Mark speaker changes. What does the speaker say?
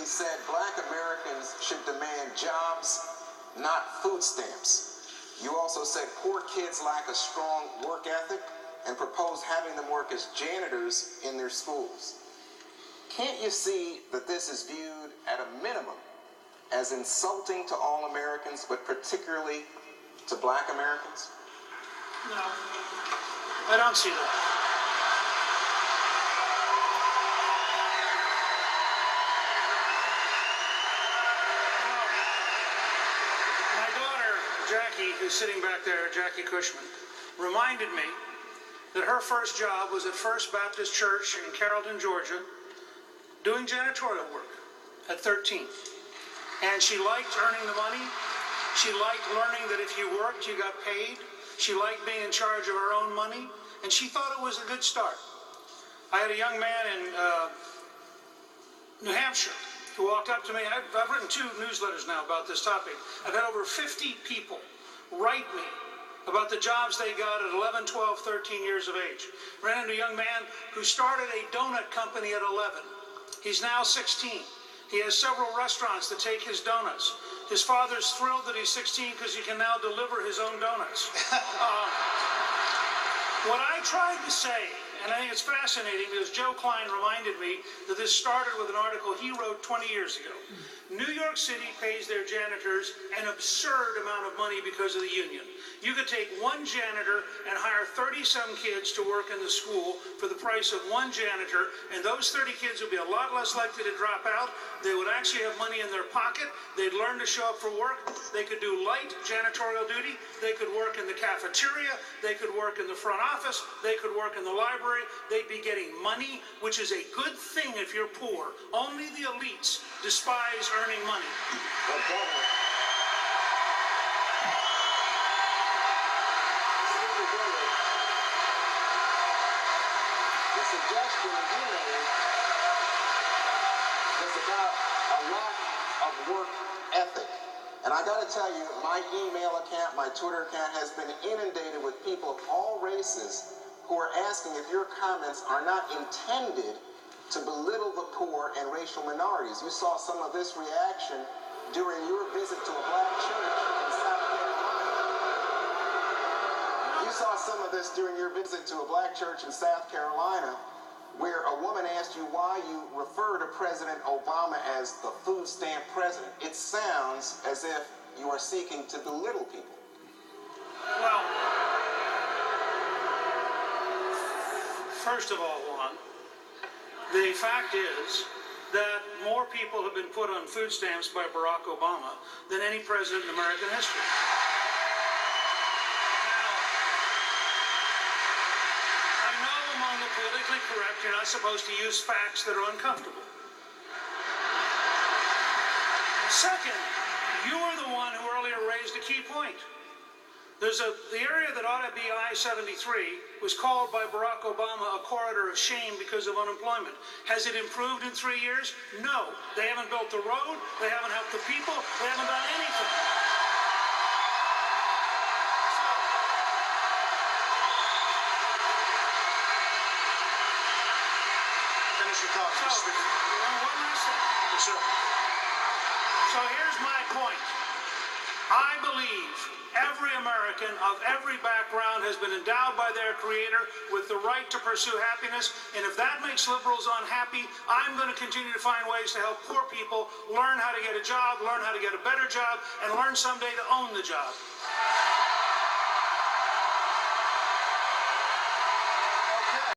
Speaker 1: said black Americans should demand jobs, not food stamps. You also said poor kids lack a strong work ethic and proposed having them work as janitors in their schools. Can't you see that this is viewed at a minimum as insulting to all Americans, but particularly to black Americans?
Speaker 2: No, I don't see that. My daughter, Jackie, who's sitting back there, Jackie Cushman, reminded me that her first job was at First Baptist Church in Carrollton, Georgia, doing janitorial work at 13. And she liked earning the money. She liked learning that if you worked, you got paid. She liked being in charge of her own money. And she thought it was a good start. I had a young man in New Hampshire who walked up to me. I've written 2 newsletters now about this topic. I've had over 50 people write me about the jobs they got at 11, 12, 13 years of age. Ran into a young man who started a donut company at 11. He's now 16. He has several restaurants that take his donuts. His father's thrilled that he's 16 because he can now deliver his own donuts. What I tried to say, and I think it's fascinating because Joe Klein reminded me that this started with an article he wrote 20 years ago. New York City pays their janitors an absurd amount of money because of the union. You could take one janitor and hire 30-some kids to work in the school for the price of one janitor, and those 30 kids would be a lot less likely to drop out. They would actually have money in their pocket. They'd learn to show up for work. They could do light janitorial duty. They could work in the cafeteria. They could work in the front office. They could work in the library. They'd be getting money, which is a good thing if you're poor. Only the elites despise earning money.
Speaker 1: The suggestion you made was about a lack of work ethic. And I got to tell you, my email account, my Twitter account has been inundated with people of all races who are asking if your comments are not intended to belittle the poor and racial minorities. You saw some of this reaction during your visit to a black church in South Carolina. You saw some of this during your visit to a black church in South Carolina, where a woman asked you why you refer to President Obama as the food stamp president. It sounds as if you are seeking to belittle people.
Speaker 2: Well, first of all, Juan, the fact is that more people have been put on food stamps by Barack Obama than any president in American history. Now, I know among the politically correct, you're not supposed to use facts that are uncomfortable. Second, you were the one who earlier raised a key point. The area that ought to be I-73 was called by Barack Obama a corridor of shame because of unemployment. Has it improved in 3 years? No. They haven't built the road. They haven't helped the people. They haven't done anything.
Speaker 3: Finish your thought.
Speaker 2: One last thing.
Speaker 3: Yes, sir.
Speaker 2: So here's my point. I believe every American of every background has been endowed by their Creator with the right to pursue happiness, and if that makes liberals unhappy, I'm going to continue to find ways to help poor people learn how to get a job, learn how to get a better job, and learn someday to own the job.